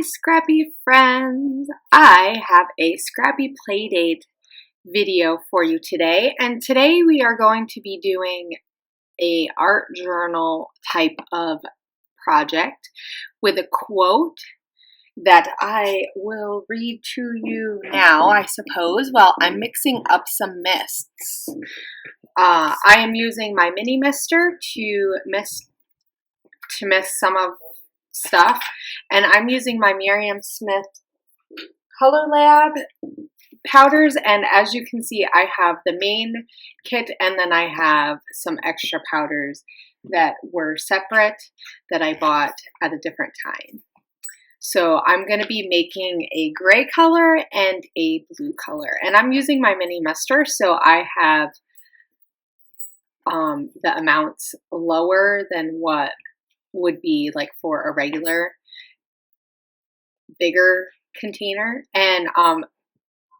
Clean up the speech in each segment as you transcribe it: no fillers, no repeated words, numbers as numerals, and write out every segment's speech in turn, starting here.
scrappy friends. I have a scrappy playdate video for you today, and today we are going to be doing a art journal type of project with a quote that I will read to you now, I suppose, while I'm mixing up some mists. I am using my mini mister to mist some of stuff, and I'm using my Miriam Smith Color Lab powders, and as you can see I have the main kit and then I have some extra powders that were separate that I bought at a different time. So I'm going to be making a gray color and a blue color, and I'm using my mini mister, so I have the amounts lower than what would be like for a regular bigger container. And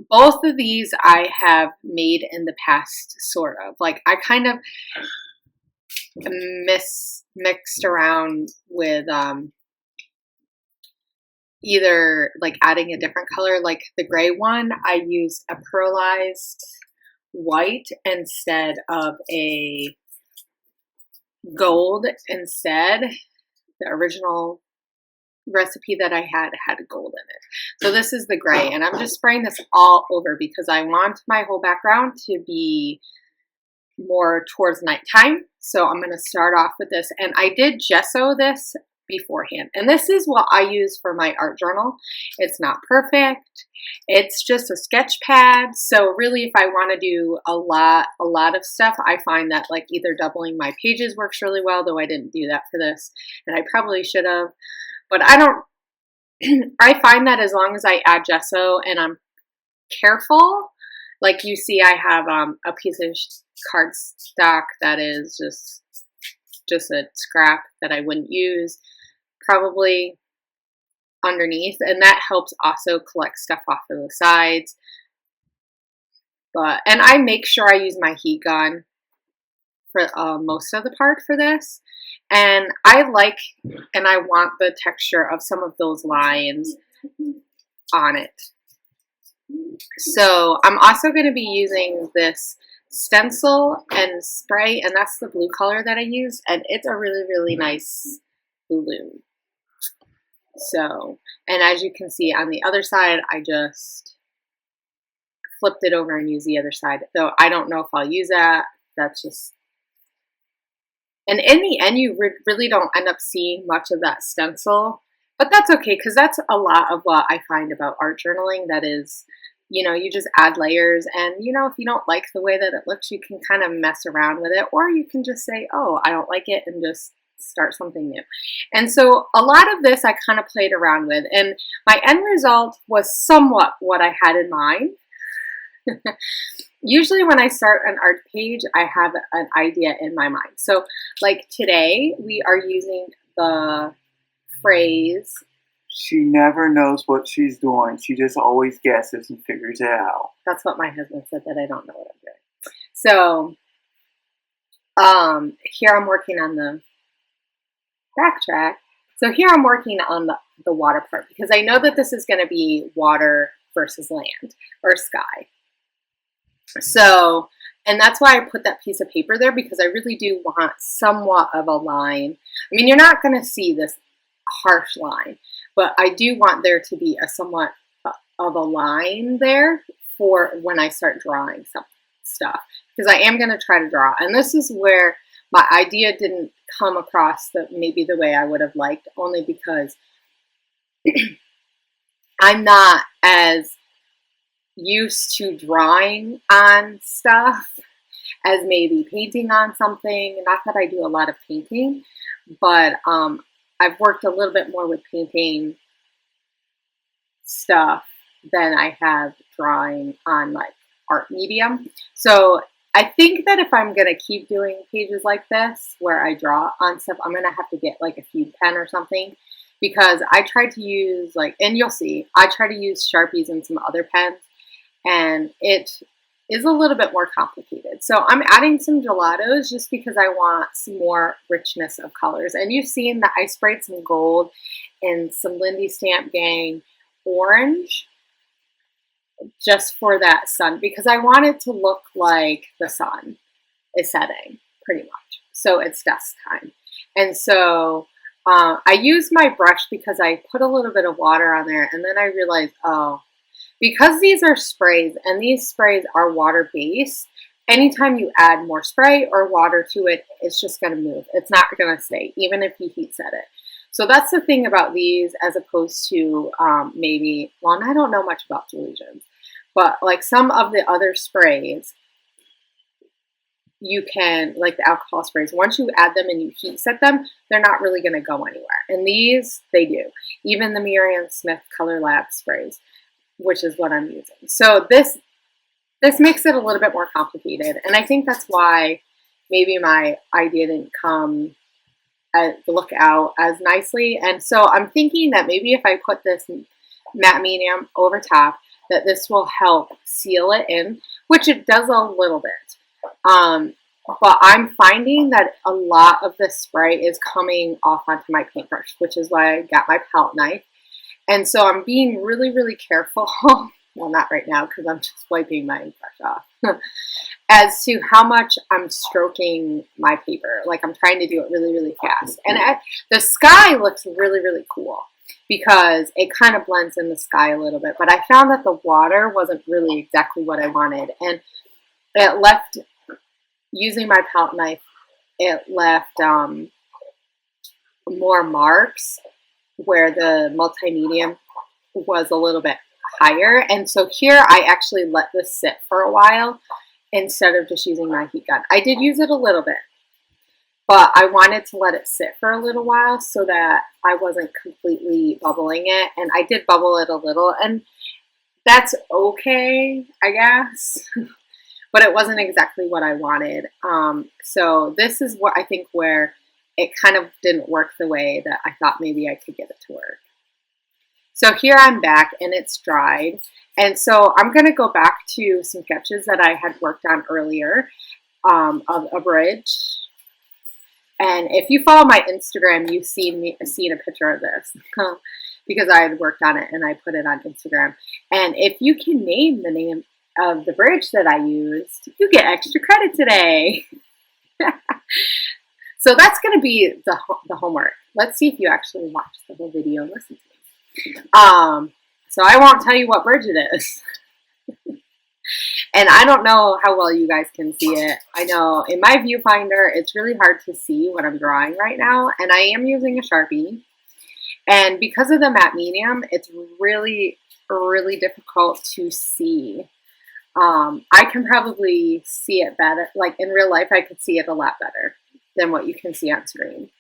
both of these I have made in the past, sort of. Like I kind of mixed around with either like adding a different color. Like the gray one, I used a pearlized white instead of a gold instead. The original recipe that I had gold in it. So this is the gray, and I'm just spraying this all over because I want my whole background to be more towards nighttime. So I'm going to start off with this, and I did gesso this beforehand, and this is what I use for my art journal. It's not perfect, it's just a sketch pad. So really, if I want to do a lot of stuff, I find that like either doubling my pages works really well, though I didn't do that for this and I probably should have, but I don't I find that as long as I add gesso and I'm careful, like you see I have a piece of cardstock that is just a scrap that I wouldn't use probably underneath, and that helps also collect stuff off of the sides. And I make sure I use my heat gun for most of the part for this, and I want the texture of some of those lines on it. So I'm also going to be using this stencil and spray, and that's the blue color that I used, and it's a really nice blue. So, and as you can see on the other side, I just flipped it over and used the other side, though I don't know if I'll use that. That's just, and in the end you really don't end up seeing much of that stencil, but that's okay, because that's a lot of what I find about art journaling. That is, you know, you just add layers, and you know, if you don't like the way that it looks, you can kind of mess around with it, or you can just say, oh, I don't like it, and just start something new. And so a lot of this I kind of played around with, and my end result was somewhat what I had in mind. Usually when I start an art page, I have an idea in my mind. So like today we are using the phrase, she never knows what she's doing. She just always guesses and figures it out. That's what my husband said, that I don't know what I'm doing. So here I'm working on the backtrack. So here I'm working on the water part, because I know that this is going to be water versus land or sky. So, and that's why I put that piece of paper there, because I really do want somewhat of a line. I mean, you're not going to see this harsh line, but I do want there to be a somewhat of a line there for when I start drawing some stuff, because I am going to try to draw. And this is where my idea didn't come across maybe the way I would have liked, only because I'm not as used to drawing on stuff as maybe painting on something. Not that I do a lot of painting, but I've worked a little bit more with painting stuff than I have drawing on like art medium. So I think that if I'm going to keep doing pages like this where I draw on stuff, I'm going to have to get like a feed pen or something, because I tried to use and you'll see, I try to use Sharpies and some other pens, and it is a little bit more complicated. So I'm adding some gelatos just because I want some more richness of colors. And you've seen that I sprayed some gold and some Lindy Stamp Gang orange just for that sun, because I want it to look like the sun is setting pretty much. So it's dusk time. And so I used my brush because I put a little bit of water on there, and then I realized, oh, because these are sprays and these sprays are water based, anytime you add more spray or water to it, it's just going to move. It's not going to stay, even if you heat set it. So that's the thing about these as opposed to maybe, well, I don't know much about Delusions, but like some of the other sprays, you can, like the alcohol sprays, once you add them and you heat set them, they're not really going to go anywhere. And these, they do. Even the Miriam Smith Color Lab sprays, which is what I'm using. So this makes it a little bit more complicated. And I think that's why maybe my idea didn't look out as nicely. And so I'm thinking that maybe if I put this matte medium over top, that this will help seal it in, which it does a little bit. But I'm finding that a lot of the spray is coming off onto my paintbrush, which is why I got my palette knife. And so I'm being really, really careful. Well, not right now because I'm just wiping my brush off. As to how much I'm stroking my paper. Like I'm trying to do it really, really fast. And the sky looks really, really cool because it kind of blends in the sky a little bit. But I found that the water wasn't really exactly what I wanted. And it left, using my palette knife, it left more marks where the multi-medium was a little bit higher. And so here I actually let this sit for a while instead of just using my heat gun. I did use it a little bit, but I wanted to let it sit for a little while so that I wasn't completely bubbling it. And I did bubble it a little, and that's okay, I guess. But it wasn't exactly what I wanted. So this is what I think where it kind of didn't work the way that I thought maybe I could get it to work. So here I'm back and it's dried. And so I'm going to go back to some sketches that I had worked on earlier of a bridge. And if you follow my Instagram, you've seen a picture of this because I had worked on it and I put it on Instagram. And if you can name the name of the bridge that I used, you get extra credit today. So that's going to be the homework. Let's see if you actually watch the whole video and listen to me. So I won't tell you what bridge it is. And I don't know how well you guys can see it. I know in my viewfinder, it's really hard to see what I'm drawing right now. And I am using a Sharpie. And because of the matte medium, it's really, really difficult to see. I can probably see it better. Like in real life, I could see it a lot better than what you can see on screen.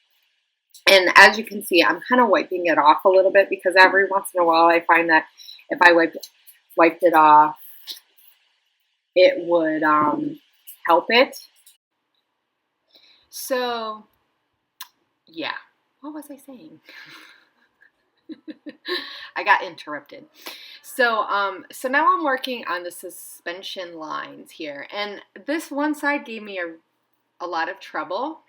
And as you can see, I'm kind of wiping it off a little bit because every once in a while I find that if I wiped it off, it would help it. So, yeah. What was I saying? I got interrupted. So now I'm working on the suspension lines here. And this one side gave me a lot of trouble.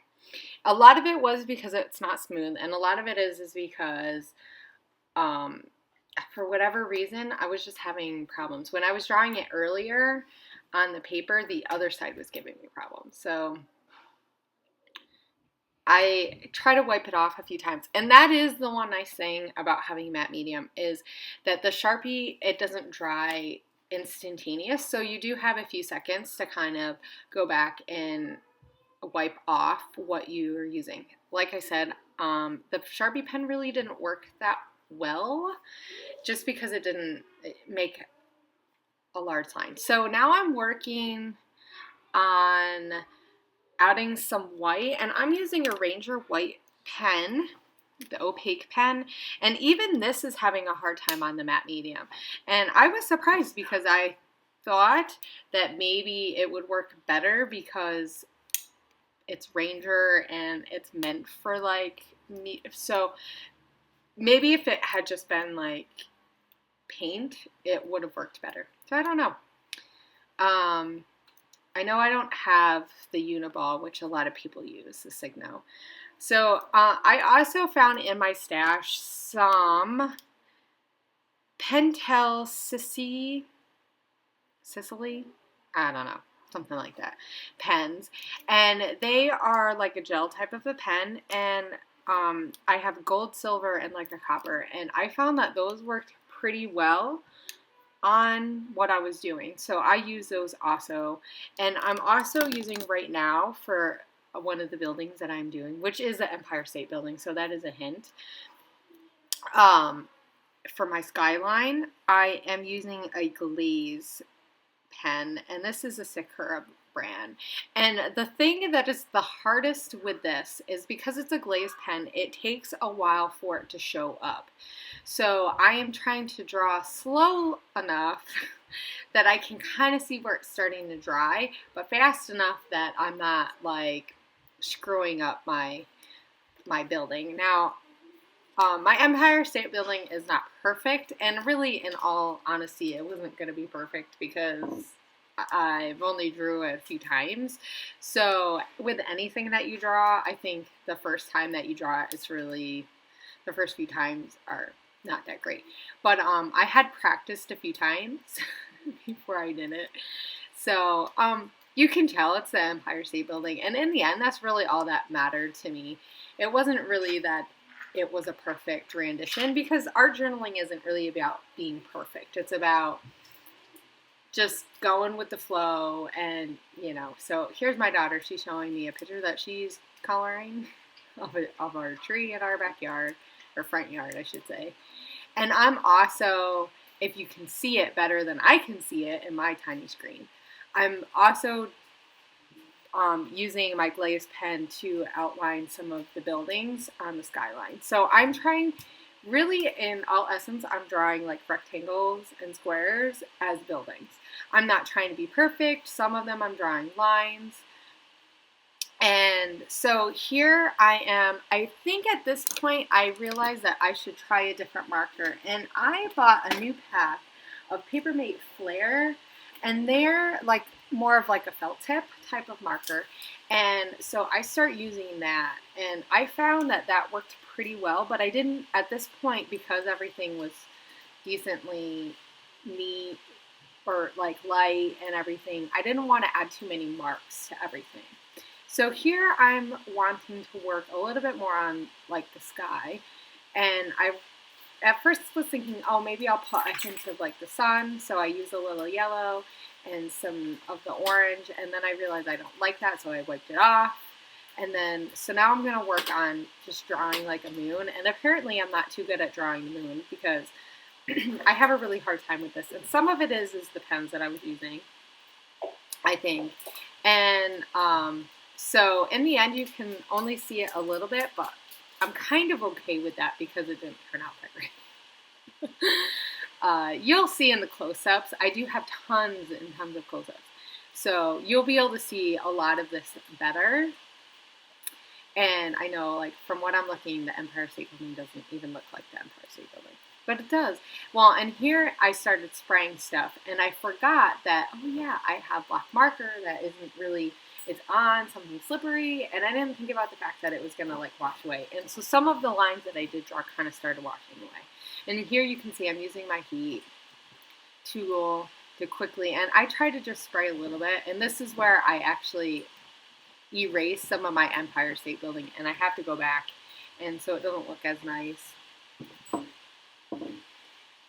A lot of it was because it's not smooth, and a lot of it is because for whatever reason, I was just having problems. When I was drawing it earlier on the paper, the other side was giving me problems. So I try to wipe it off a few times. And that is the one nice thing about having matte medium is that the Sharpie, it doesn't dry instantaneous. So you do have a few seconds to kind of go back and wipe off what you're using. Like I said, the Sharpie pen really didn't work that well just because it didn't make a large line. So now I'm working on adding some white, and I'm using a Ranger white pen, the opaque pen, and even this is having a hard time on the matte medium. And I was surprised because I thought that maybe it would work better because it's Ranger and it's meant for like me. So maybe if it had just been like paint, it would have worked better. So I don't know. I know I don't have the Uniball, which a lot of people use, the Signo. So I also found in my stash some Pentel Sicily, I don't know, something like that, pens. And they are like a gel type of a pen. And I have gold, silver, and like a copper. And I found that those worked pretty well on what I was doing. So I use those also. And I'm also using right now for one of the buildings that I'm doing, which is the Empire State Building. So that is a hint. For my skyline, I am using a glaze pen, and this is a Sakura brand. And the thing that is the hardest with this is because it's a glaze pen, it takes a while for it to show up. So I am trying to draw slow enough that I can kind of see where it's starting to dry, but fast enough that I'm not like screwing up my building. Now, my Empire State Building is not perfect, and really, in all honesty, it wasn't going to be perfect because I've only drew it a few times. So with anything that you draw, I think the first time that you draw it is really, the first few times are not that great. But I had practiced a few times before I did it. So you can tell it's the Empire State Building, and in the end, that's really all that mattered to me. It wasn't really that it was a perfect rendition, because art journaling isn't really about being perfect. It's about just going with the flow, and so here's my daughter. She's showing me a picture that she's coloring of our tree in our backyard, or front yard, I should say. And I'm also, if you can see it better than I can see it in my tiny screen, I'm also using my glaze pen to outline some of the buildings on the skyline. So I'm trying, really in all essence, I'm drawing like rectangles and squares as buildings. I'm not trying to be perfect. Some of them I'm drawing lines. And so here I am. I think at this point I realized that I should try a different marker. And I bought a new pack of Papermate Flare, and they're like more of like a felt tip type of marker. And so I start using that, and I found that that worked pretty well, but I didn't at this point, because everything was decently neat or like light and everything. I didn't want to add too many marks to everything. So here I'm wanting to work a little bit more on like the sky, and I at first was thinking, oh, maybe I'll put a hint of like the sun, so I use a little yellow and some of the orange, and then I realized I don't like that, so I wiped it off. And then, so now I'm going to work on just drawing like a moon, and apparently I'm not too good at drawing the moon, because I have a really hard time with this, and some of it is the pens that I was using, I think. And so in the end, you can only see it a little bit, but I'm kind of okay with that because it didn't turn out that great. You'll see in the close-ups, I do have tons and tons of close-ups. So you'll be able to see a lot of this better. And I know, like, from what I'm looking, the Empire State Building doesn't even look like the Empire State Building. But it does. Well, and here I started spraying stuff, and I forgot that, oh yeah, I have black marker that isn't really, it's on something slippery, and I didn't think about the fact that it was going to, like, wash away. And so some of the lines that I did draw kind of started washing away. And here you can see I'm using my heat tool to quickly, and I try to just spray a little bit, and this is where I actually erase some of my Empire State Building, and I have to go back, and so it doesn't look as nice.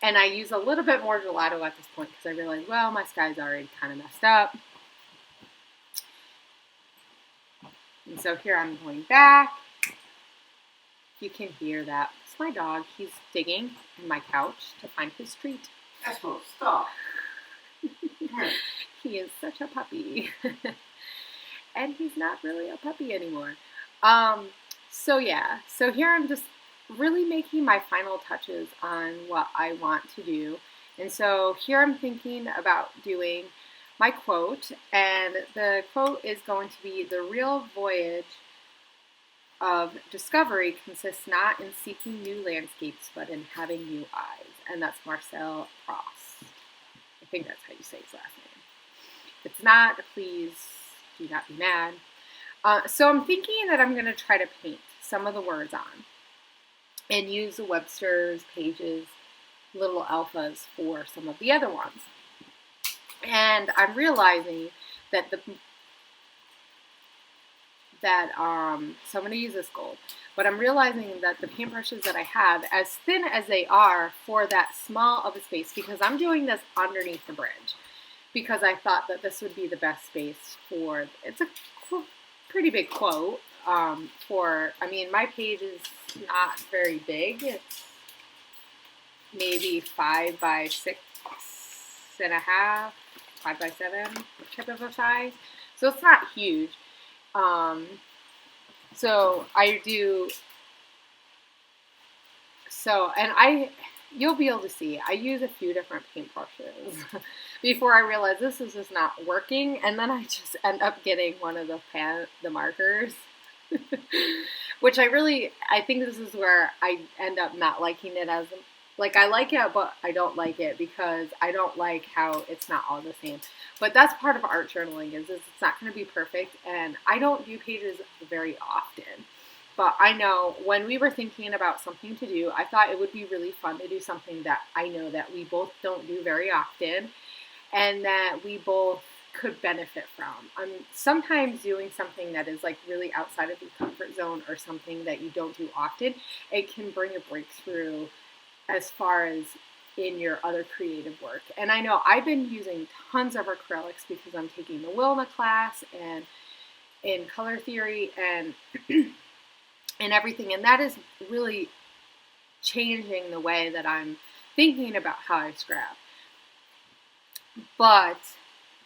And I use a little bit more gelato at this point because I realized, well, my sky's already kind of messed up. And so here I'm going back. You can hear that. It's my dog. He's digging in my couch to find his treat. Espo, stop. He is such a puppy. And he's not really a puppy anymore. So yeah, so here I'm just really making my final touches on what I want to do. And so here I'm thinking about doing my quote, and the quote is going to be, "The real voyage of discovery consists not in seeking new landscapes, but in having new eyes." And that's Marcel Proust. I think that's how you say his last name. If it's not, please do not be mad. So I'm thinking that I'm going to try to paint some of the words on and use the Webster's, Pages, little alphas for some of the other ones. And I'm realizing that so I'm going to use this gold, but I'm realizing that the paintbrushes that I have, as thin as they are for that small of a space, because I'm doing this underneath the bridge, because I thought that this would be the best space for, it's a pretty big quote, my page is not very big. It's maybe 5 by 6.5, 5 by 7 type of a size. So it's not huge. You'll be able to see, I use a few different paintbrushes before I realize this is just not working, and then I just end up getting one of the markers, which I think this is where I end up not liking it as, like, I like it, but I don't like it because I don't like how it's not all the same. But that's part of art journaling, is it's not going to be perfect, and I don't do pages very often. But I know when we were thinking about something to do, I thought it would be really fun to do something that I know that we both don't do very often and that we both could benefit from. Sometimes doing something that is like really outside of your comfort zone or something that you don't do often, it can bring a breakthrough as far as in your other creative work. And I know I've been using tons of acrylics because I'm taking the Wilma class and in color theory and and everything, and that is really changing the way that I'm thinking about how I scrap. But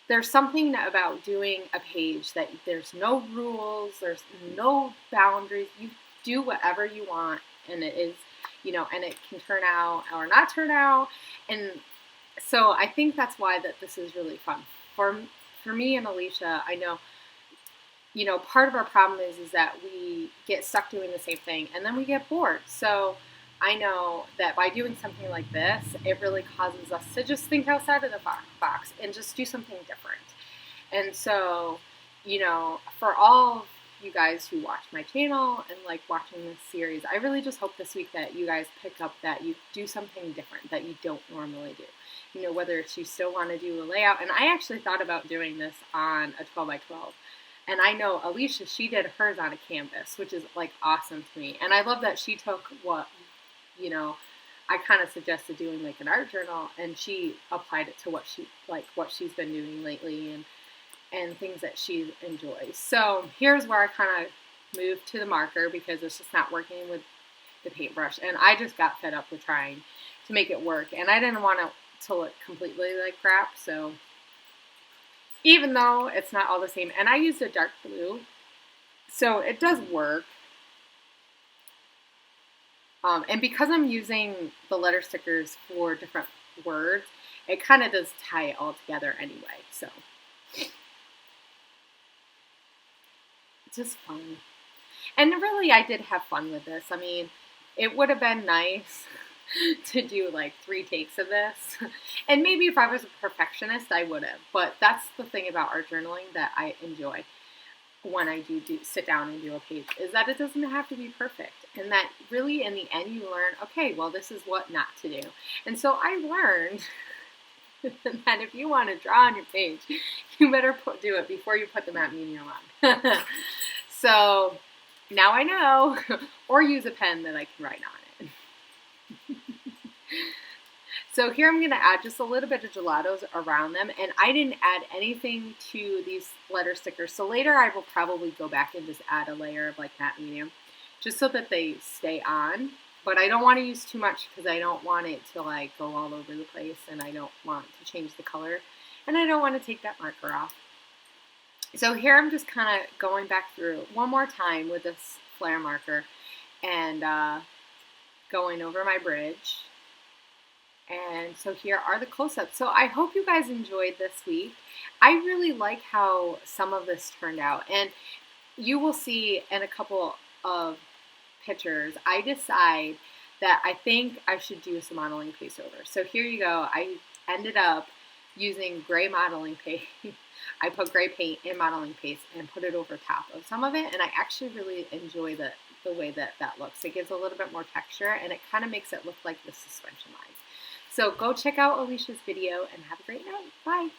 there's something about doing a page that there's no rules, there's no boundaries. You do whatever you want, and it is, and it can turn out or not turn out. And so I think that's why that this is really fun. For me and Alicia, I know, part of our problem is that we get stuck doing the same thing and then we get bored. So I know that by doing something like this, it really causes us to just think outside of the box and just do something different. And so, for all of you guys who watch my channel and like watching this series, I really just hope this week that you guys pick up that you do something different that you don't normally do. Whether it's you still want to do a layout. And I actually thought about doing this on a 12 by 12. And I know Alicia, she did hers on a canvas, which is like awesome to me. And I love that she took what, I kind of suggested doing like an art journal, and she applied it to what she's been doing lately and things that she enjoys. So here's where I kind of moved to the marker because it's just not working with the paintbrush. And I just got fed up with trying to make it work. And I didn't want it to look completely like crap, so even though it's not all the same. And I used a dark blue, so it does work. And because I'm using the letter stickers for different words, it kind of does tie it all together anyway. So it's just fun. And really, I did have fun with this. I mean, it would have been nice to do like 3 takes of this. And maybe if I was a perfectionist, I would have. But that's the thing about art journaling that I enjoy when I do sit down and do a page, is that it doesn't have to be perfect. And that really in the end you learn, okay, well, this is what not to do. And so I learned that if you want to draw on your page, you better do it before you put the matte medium on. So now I know. Or use a pen that I can write on it. So here I'm going to add just a little bit of gelatos around them, and I didn't add anything to these letter stickers. So later I will probably go back and just add a layer of like matte medium just so that they stay on. But I don't want to use too much because I don't want it to like go all over the place, and I don't want to change the color, and I don't want to take that marker off. So here I'm just kind of going back through one more time with this flare marker and going over my bridge. And so here are the close-ups. So I hope you guys enjoyed this week. I really like how some of this turned out. And you will see in a couple of pictures, I decide that I think I should do some modeling paste over. So here you go. I ended up using gray modeling paste. I put gray paint in modeling paste and put it over top of some of it. And I actually really enjoy the the way that that looks. It gives a little bit more texture, and it kind of makes it look like the suspension line. So go check out Alicia's video and have a great night. Bye.